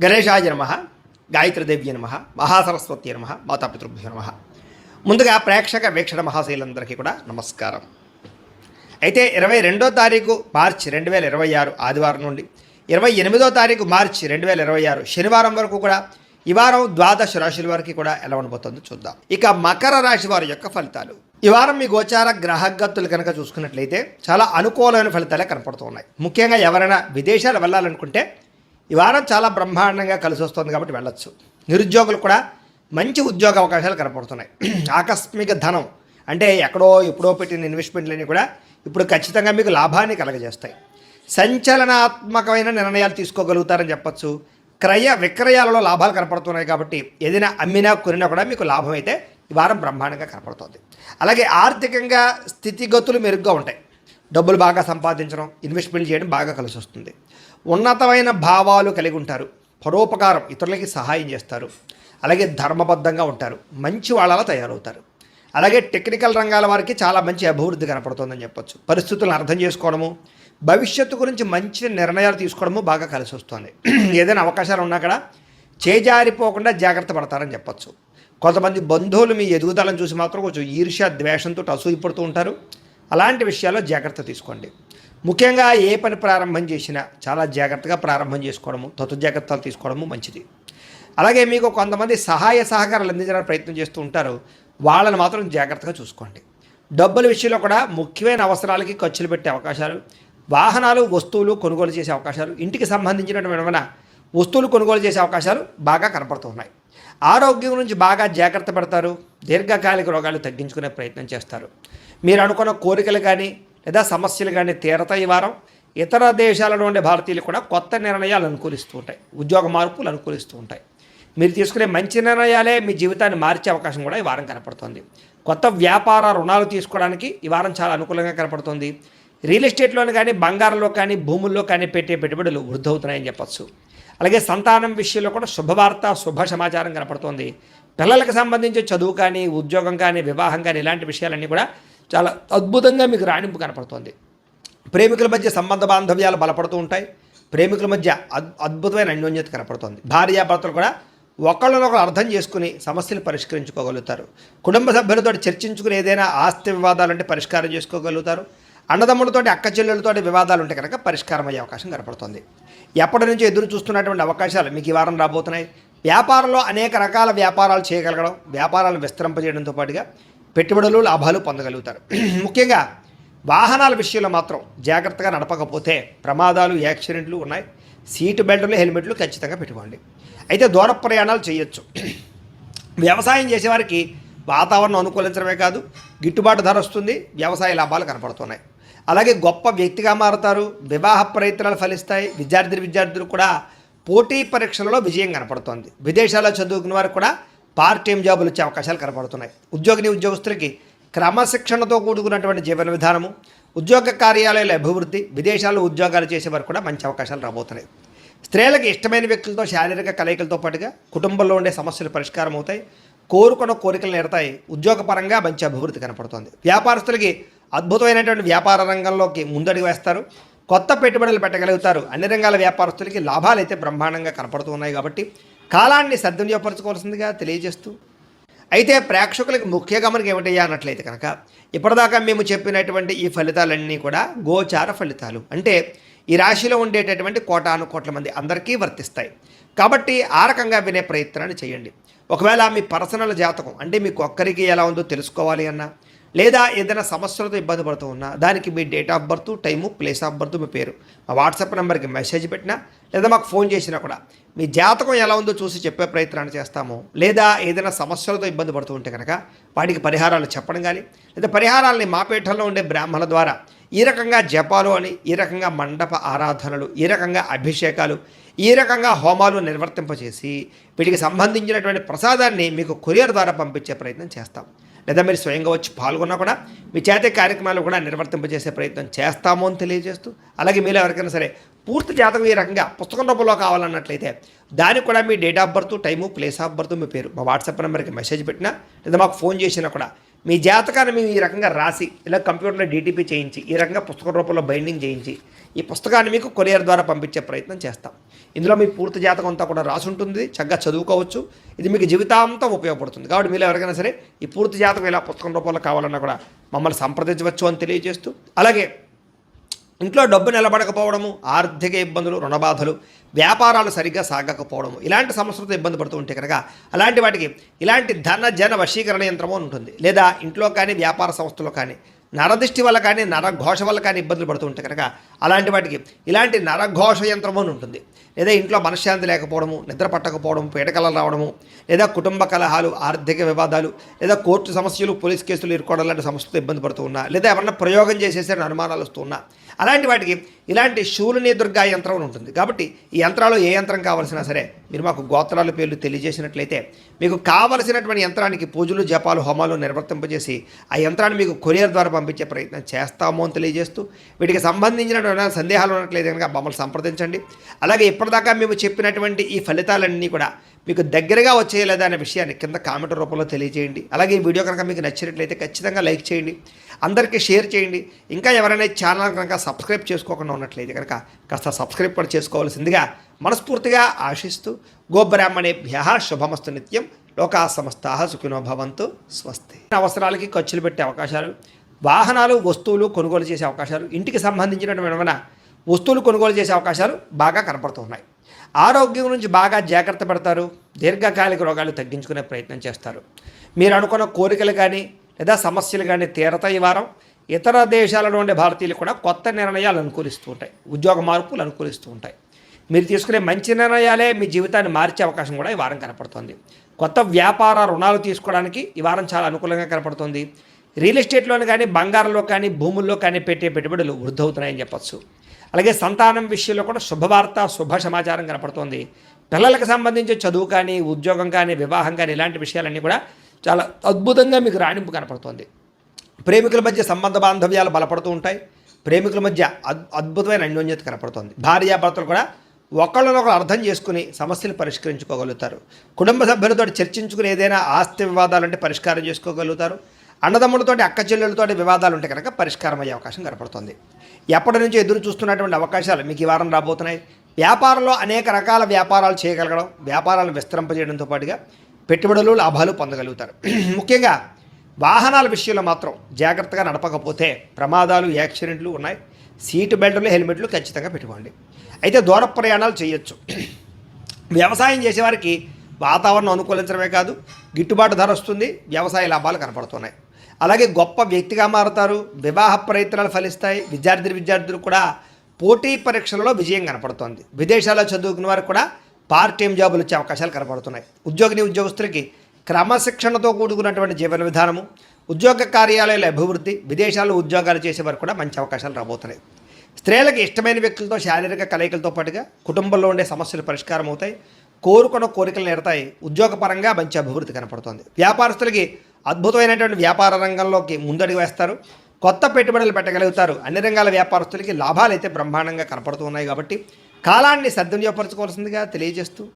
గణేశాయ నమః, గాయత్రీదేవ్య నమః, మహాసరస్వతి నమః, మాతాపితృభ్యో నమః. ముందుగా ప్రేక్షక వీక్షణ మహాశైలందరికీ కూడా నమస్కారం. అయితే 22వ తారీఖు మార్చి 2026 ఆదివారం నుండి 28వ తారీఖు మార్చి 2026 శనివారం వరకు కూడా ఈ వారం ద్వాదశ రాశుల వారికి కూడా ఎలా ఉండబోతుందో చూద్దాం. ఇక మకర రాశి వారి యొక్క ఫలితాలు. ఈ వారం మీ గోచార గ్రహగతులు కనుక చూసుకున్నట్లయితే చాలా అనుకూలమైన ఫలితాలే కనపడుతున్నాయి. ముఖ్యంగా ఎవరైనా విదేశాలు వెళ్ళాలనుకుంటే ఈ వారం చాలా బ్రహ్మాండంగా కలిసి వస్తుంది కాబట్టి వెళ్ళొచ్చు. నిరుద్యోగులు కూడా మంచి ఉద్యోగ అవకాశాలు కనపడుతున్నాయి. ఆకస్మిక ధనం అంటే ఎక్కడో ఎప్పుడో పెట్టిన ఇన్వెస్ట్మెంట్లన్నీ కూడా ఇప్పుడు ఖచ్చితంగా మీకు లాభాన్ని కలగజేస్తాయి. సంచలనాత్మకమైన నిర్ణయాలు తీసుకోగలుగుతారని చెప్పచ్చు. క్రయ విక్రయాలలో లాభాలు కనపడుతున్నాయి కాబట్టి ఏదైనా అమ్మినా కొనినా కూడా మీకు లాభం అయితే ఈ వారం బ్రహ్మాండంగా కనపడుతుంది. అలాగే ఆర్థికంగా స్థితిగతులు మెరుగ్గా ఉంటాయి. డబ్బులు బాగా సంపాదించడం, ఇన్వెస్ట్మెంట్ చేయడం బాగా కలిసి వస్తుంది. ఉన్నతమైన భావాలు కలిగి ఉంటారు. పరోపకారం, ఇతరులకి సహాయం చేస్తారు. అలాగే ధర్మబద్ధంగా ఉంటారు. మంచి వాళ్ళలా తయారవుతారు. అలాగే టెక్నికల్ రంగాల వారికి చాలా మంచి అభివృద్ధి కనపడుతుందని చెప్పొచ్చు. పరిస్థితులను అర్థం చేసుకోవడము, భవిష్యత్తు గురించి మంచి నిర్ణయాలు తీసుకోవడము బాగా కలిసి వస్తుంది. ఏదైనా అవకాశాలు ఉన్నా కూడా చేజారిపోకుండా జాగ్రత్త పడతారని చెప్పొచ్చు. కొంతమంది బంధువులు మీ ఎదుగుదలను చూసి మాత్రం కొంచెం ఈర్ష్య ద్వేషంతో అసూయపడుతూ ఉంటారు. అలాంటి విషయాల్లో జాగ్రత్త తీసుకోండి. ముఖ్యంగా ఏ పని ప్రారంభం చేసినా చాలా జాగ్రత్తగా ప్రారంభం చేసుకోవడము, జాగ్రత్తలు తీసుకోవడము మంచిది. అలాగే మీకు కొంతమంది సహాయ సహకారాలు అందించడానికి ప్రయత్నం చేస్తూ ఉంటారు. వాళ్ళని మాత్రం జాగ్రత్తగా చూసుకోండి. డబ్బుల విషయంలో కూడా ముఖ్యమైన అవసరాలకి ఖర్చులు పెట్టే అవకాశాలు, వాహనాలు వస్తువులు కొనుగోలు చేసే అవకాశాలు, ఇంటికి సంబంధించినటువంటి వస్తువులు కొనుగోలు చేసే అవకాశాలు బాగా కనపడుతున్నాయి. ఆరోగ్యం గురించి బాగా జాగ్రత్త పడతారు. దీర్ఘకాలిక రోగాలు తగ్గించుకునే ప్రయత్నం చేస్తారు. మీరు అనుకున్న కోరికలు కానీ లేదా సమస్యలు కానీ తీరతాయి. ఈ వారం ఇతర దేశాలలో ఉండే భారతీయులు కూడా కొత్త నిర్ణయాలు అనుకూలిస్తూ ఉంటాయి. ఉద్యోగ మార్పులు అనుకూలిస్తూ ఉంటాయి. మీరు తీసుకునే మంచి నిర్ణయాలే మీ జీవితాన్ని మార్చే అవకాశం కూడా ఈ వారం కనపడుతుంది. కొత్త వ్యాపార రుణాలు తీసుకోవడానికి ఈ వారం చాలా అనుకూలంగా కనపడుతుంది. రియల్ ఎస్టేట్లోని కానీ బంగారంలో కానీ భూముల్లో కానీ పెట్టే పెట్టుబడులు వృద్ధి అవుతున్నాయని చెప్పచ్చు. అలాగే సంతానం విషయంలో కూడా శుభవార్త, శుభ సమాచారం కనపడుతుంది. పిల్లలకు సంబంధించి చదువు కానీ, ఉద్యోగం కానీ, వివాహం కానీ ఇలాంటి విషయాలన్నీ కూడా చాలా అద్భుతంగా మీకు రాణింపు కనపడుతుంది. ప్రేమికుల మధ్య సంబంధ బాంధవ్యాలు బలపడుతూ ఉంటాయి. ప్రేమికుల మధ్య అద్భుతమైన అన్యోన్యత కనపడుతుంది. భార్యాభర్తలు కూడా ఒకళ్ళనొకరు అర్థం చేసుకుని సమస్యలు పరిష్కరించుకోగలుగుతారు. కుటుంబ సభ్యులతో చర్చించుకుని ఏదైనా ఆస్తి వివాదాలు అంటే పరిష్కారం చేసుకోగలుగుతారు. అన్నదమ్ములతోటి, అక్క చెల్లెలతోటి వివాదాలు ఉంటే కనుక పరిష్కారం అయ్యే అవకాశం కనపడుతుంది. ఎప్పటి నుంచో ఎదురు చూస్తున్నటువంటి అవకాశాలు మీకు ఈ వారం రాబోతున్నాయి. వ్యాపారంలో అనేక రకాల వ్యాపారాలు చేయగలగడం, వ్యాపారాలను విస్తరింపజేయడంతో పాటుగా పెట్టుబడులు, లాభాలు పొందగలుగుతారు. ముఖ్యంగా వాహనాల విషయంలో మాత్రం జాగ్రత్తగా నడపకపోతే ప్రమాదాలు, యాక్సిడెంట్లు ఉన్నాయి. సీటు బెల్టులు, హెల్మెట్లు ఖచ్చితంగా పెట్టుకోండి. అయితే దూర ప్రయాణాలు చేయొచ్చు. వ్యవసాయం చేసేవారికి వాతావరణం అనుకూలించడమే కాదు, గిట్టుబాటు ధర వస్తుంది. వ్యవసాయ లాభాలు కనపడుతున్నాయి. అలాగే గొప్ప వ్యక్తిగా మారుతారు. వివాహ ప్రయత్నాలు ఫలిస్తాయి. విద్యార్థులు కూడా పోటీ పరీక్షలలో విజయం కనపడుతోంది. విదేశాల్లో చదువుకున్న వారికి కూడా పార్ట్ టైం జాబులు వచ్చే అవకాశాలు కనపడుతున్నాయి. ఉద్యోగస్తులకి క్రమశిక్షణతో కూడుకున్నటువంటి జీవన విధానము, ఉద్యోగ కార్యాలయాల అభివృద్ధి, విదేశాల్లో ఉద్యోగాలు చేసేవారు కూడా మంచి అవకాశాలు రాబోతున్నాయి. స్త్రీలకు ఇష్టమైన వ్యక్తులతో శారీరక కలయికలతో పాటుగా కుటుంబంలో ఉండే సమస్యలు పరిష్కారం అవుతాయి. కోరుకున్న కోరికలు నెరతాయి. ఉద్యోగపరంగా మంచి అభివృద్ధి కనపడుతుంది. వ్యాపారస్తులకి అద్భుతమైనటువంటి వ్యాపార రంగంలోకి ముందడుగు వేస్తారు. కొత్త పెట్టుబడులు పెట్టగలుగుతారు. అన్ని రంగాల వ్యాపారస్తులకి లాభాలు అయితే బ్రహ్మాండంగా కనపడుతూ ఉన్నాయి కాబట్టి కాలాన్ని సద్వినియోగపరచుకోవాల్సిందిగా తెలియజేస్తూ, అయితే ప్రేక్షకులకు ముఖ్య గమనిక ఏమిటయ్యా అన్నట్లయితే కనుక ఇప్పటిదాకా మేము చెప్పినటువంటి ఈ ఫలితాలన్నీ కూడా గోచార ఫలితాలు. అంటే ఈ రాశిలో ఉండేటటువంటి కోటాను కోట్ల మంది అందరికీ వర్తిస్తాయి. కాబట్టి ఆ రకంగా వినే ప్రయత్నాన్ని చేయండి. ఒకవేళ మీ పర్సనల్ జాతకం అంటే మీకు ఒక్కరికి ఎలా ఉందో తెలుసుకోవాలి అన్నా, లేదా ఏదైనా సమస్యలతో ఇబ్బంది పడుతూ ఉన్నా దానికి మీ date of birth, time, place of birth, మీ పేరు మా వాట్సాప్ నెంబర్కి మెసేజ్ పెట్టినా లేదా మాకు ఫోన్ చేసినా కూడా మీ జాతకం ఎలా ఉందో చూసి చెప్పే ప్రయత్నాన్ని చేస్తాము. లేదా ఏదైనా సమస్యలతో ఇబ్బంది పడుతూ ఉంటే కనుక వాటికి పరిహారాలు చెప్పడం కానీ, లేదా పరిహారాలని మా పీఠంలో ఉండే బ్రాహ్మణుల ద్వారా ఈ రకంగా జపాలు అని, ఈ రకంగా మండప ఆరాధనలు, ఈ రకంగా అభిషేకాలు, ఈ రకంగా హోమాలు నిర్వర్తింపచేసి వీటికి సంబంధించినటువంటి ప్రసాదాన్ని మీకు కొరియర్ ద్వారా పంపించే ప్రయత్నం చేస్తాం. లేదా మీరు స్వయంగా వచ్చి పాల్గొన్నా కూడా మీ చేతే కార్యక్రమాలు కూడా నిర్వర్తింపజేసే ప్రయత్నం చేస్తాము అని తెలియజేస్తూ, అలాగే మీరు ఎవరికైనా సరే పూర్తి జాతకం ఈ రకంగా పుస్తకం రూపంలో కావాలన్నట్లయితే దానికి కూడా మీ date of birth, time, place of birth, మీ పేరు మా వాట్సాప్ నెంబర్కి మెసేజ్ పెట్టినా లేదా మాకు ఫోన్ చేసినా కూడా మీ జాతకాన్ని మేము ఈ రకంగా రాసి ఇలా కంప్యూటర్లో డీటీపీ చేయించి ఈ రకంగా పుస్తక రూపంలో బైండింగ్ చేయించి ఈ పుస్తకాన్ని మీకు కొరియర్ ద్వారా పంపించే ప్రయత్నం చేస్తాం. ఇందులో మీ పూర్తి జాతకం అంతా కూడా రాసి ఉంటుంది, చక్కగా చదువుకోవచ్చు. ఇది మీకు జీవితాంతం ఉపయోగపడుతుంది. కాబట్టి మీరు ఎవరికైనా సరే ఈ పూర్తి జాతకం ఇలా పుస్తకం రూపంలో కావాలన్నా కూడా మమ్మల్ని సంప్రదించవచ్చు అని తెలియజేస్తూ, అలాగే ఇంట్లో డబ్బు నిలబడకపోవడము, ఆర్థిక ఇబ్బందులు, రుణబాధలు, వ్యాపారాలు సరిగ్గా సాగకపోవడము, ఇలాంటి సమస్యలతో ఇబ్బంది పడుతూ ఉంటే కనుక అలాంటి వాటికి ఇలాంటి ధన జన వశీకరణ యంత్రము ఉంటుంది. లేదా ఇంట్లో కానీ వ్యాపార సంస్థలో కానీ నరదృష్టి వల్ల కానీ నరఘోష వల్ల కానీ ఇబ్బందులు పడుతూ ఉంటే కనుక అలాంటి వాటికి ఇలాంటి నరఘోష యంత్రము అని ఉంటుంది. లేదా ఇంట్లో మనశ్శాంతి లేకపోవడము, నిద్ర పట్టకపోవడం, పీడకలలు రావడము, లేదా కుటుంబ కలహాలు, ఆర్థిక వివాదాలు, లేదా కోర్టు సమస్యలు, పోలీస్ కేసులు ఇరుకోవడం లాంటి సమస్యలతో ఇబ్బంది పడుతూ ఉన్నా, లేదా ఎవరన్నా ప్రయోగం చేసేసరికి అనుమానాలు వస్తూ ఉన్నా, అలాంటి వాటికి ఇలాంటి శూలిని దుర్గా యంత్రం ఉంటుంది. కాబట్టి ఈ యంత్రాలు ఏ యంత్రం కావాల్సినా సరే మీరు మాకు గోత్రాల పేర్లు తెలియజేసినట్లయితే మీకు కావలసినటువంటి యంత్రానికి పూజలు, జపాలు, హోమాలు నిర్వర్తింపజేసి ఆ యంత్రాన్ని మీకు కొరియర్ ద్వారా పంపించే ప్రయత్నం చేస్తాము అని తెలియజేస్తూ, వీటికి సంబంధించినటువంటి సందేహాలు ఉన్నట్లయితే కనుక మమ్మల్ని సంప్రదించండి. అలాగే ఇప్పటిదాకా మేము చెప్పినటువంటి ఈ ఫలితాలన్నీ కూడా మీకు దగ్గరగా వచ్చేయలేదా అనే విషయాన్ని కింద కామెంట్ రూపంలో తెలియజేయండి. అలాగే ఈ వీడియో కనుక మీకు నచ్చినట్లయితే ఖచ్చితంగా లైక్ చేయండి, అందరికీ షేర్ చేయండి. ఇంకా ఎవరైనా ఛానల్ కనుక సబ్స్క్రైబ్ చేసుకోకుండా ఉన్నట్లయితే కనుక కాస్త సబ్స్క్రైబ్ కూడా చేసుకోవాల్సిందిగా మనస్ఫూర్తిగా ఆశిస్తూ, గోబ్రాహ్మణేభ్యః శుభమస్తు నిత్యం, లోకా సమస్తాః సుఖినో భవంతు, స్వస్తి. అవసరాలకి ఖర్చులు పెట్టే అవకాశాలు, వాహనాలు, వస్తువులు కొనుగోలు చేసే అవకాశాలు, ఇంటికి సంబంధించినటువంటి వస్తువులు కొనుగోలు చేసే అవకాశాలు బాగా కనపడుతున్నాయి. ఆరోగ్యం నుంచి బాగా జాగ్రత్త పడతారు. దీర్ఘకాలిక రోగాలు తగ్గించుకునే ప్రయత్నం చేస్తారు. మీరు అనుకున్న కోరికలు కానీ లేదా సమస్యలు కానీ తీరతాయి. ఈ వారం ఇతర దేశాలలో ఉండే భారతీయులు కూడా కొత్త నిర్ణయాలు అనుకూలిస్తూ ఉంటాయి, ఉద్యోగ మార్పులు అనుకూలిస్తూ ఉంటాయి. మీరు తీసుకునే మంచి నిర్ణయాలే మీ జీవితాన్ని మార్చే అవకాశం కూడా ఈ వారం కనపడుతుంది. కొత్త వ్యాపార రుణాలు తీసుకోవడానికి ఈ వారం చాలా అనుకూలంగా కనపడుతుంది. రియల్ ఎస్టేట్లోని కానీ, బంగారంలో కానీ, భూముల్లో కానీ పెట్టే పెట్టుబడులు వృద్ధి అవుతున్నాయని చెప్పచ్చు. అలాగే సంతానం విషయంలో కూడా శుభవార్త, శుభ సమాచారం కనపడుతోంది. పిల్లలకు సంబంధించి చదువు కానీ, ఉద్యోగం కానీ, వివాహం కానీ ఇలాంటి విషయాలన్నీ కూడా చాలా అద్భుతంగా మీకు రాణింపు కనపడుతోంది. ప్రేమికుల మధ్య సంబంధ బాంధవ్యాలు బలపడుతూ ఉంటాయి. ప్రేమికుల మధ్య అద్భుతమైన అన్యోన్యత కనపడుతోంది. భార్యాభర్తలు కూడా ఒకళ్ళనొకరు అర్థం చేసుకుని సమస్యలు పరిష్కరించుకోగలుగుతారు. కుటుంబ సభ్యులతో చర్చించుకుని ఏదైనా ఆస్తి వివాదాలంటే పరిష్కారం చేసుకోగలుగుతారు. అన్నదమ్ములతోటి, అక్క చెల్లెలతోటి వివాదాలు ఉంటే కనుక పరిష్కారం అయ్యే అవకాశం కనపడుతుంది. ఎప్పటి నుంచి ఎదురు చూస్తున్నటువంటి అవకాశాలు మీకు ఈ వారం రాబోతున్నాయి. వ్యాపారంలో అనేక రకాల వ్యాపారాలు చేయగలగడం, వ్యాపారాలను విస్తరింపజేయడంతో పాటుగా పెట్టుబడులు, లాభాలు పొందగలుగుతారు. ముఖ్యంగా వాహనాల విషయంలో మాత్రం జాగ్రత్తగా నడపకపోతే ప్రమాదాలు, యాక్సిడెంట్లు ఉన్నాయి. సీటు బెల్టులు, హెల్మెట్లు ఖచ్చితంగా పెట్టుకోండి. అయితే దూర ప్రయాణాలు చేయొచ్చు. వ్యవసాయం చేసేవారికి వాతావరణం అనుకూలించడమే కాదు, గిట్టుబాటు ధర వస్తుంది, వ్యవసాయ లాభాలు కనపడుతున్నాయి. అలాగే గొప్ప వ్యక్తిగా మారుతారు. వివాహ ప్రయత్నాలు ఫలిస్తాయి. విద్యార్థులు కూడా పోటీ పరీక్షలలో విజయం కనపడుతోంది. విదేశాల్లో చదువుకున్న వారికి కూడా పార్ట్ టైం జాబులు వచ్చే అవకాశాలు కనపడుతున్నాయి. ఉద్యోగస్తులకి క్రమశిక్షణతో కూడుకున్నటువంటి జీవన విధానము, ఉద్యోగ కార్యాలయాల అభివృద్ధి, విదేశాల్లో ఉద్యోగాలు చేసేవారు కూడా మంచి అవకాశాలు రాబోతున్నాయి. స్త్రీలకు ఇష్టమైన వ్యక్తులతో శారీరక కలయికలతో పాటుగా కుటుంబంలో ఉండే సమస్యలు పరిష్కారం అవుతాయి. కోరుకున్న కోరికలు నెరతాయి. ఉద్యోగపరంగా మంచి అభివృద్ధి కనపడుతుంది. వ్యాపారస్తులకి అద్భుతమైనటువంటి వ్యాపార రంగంలోకి ముందడుగు వేస్తారు. కొత్త పెట్టుబడులు పెట్టగలుగుతారు. అన్ని రంగాల వ్యాపారస్తులకి లాభాలు అయితే బ్రహ్మాండంగా కనపడుతూ ఉన్నాయి. కాబట్టి కాలాన్ని సద్వినియోగపరచుకోవాల్సిందిగా తెలియజేస్తూ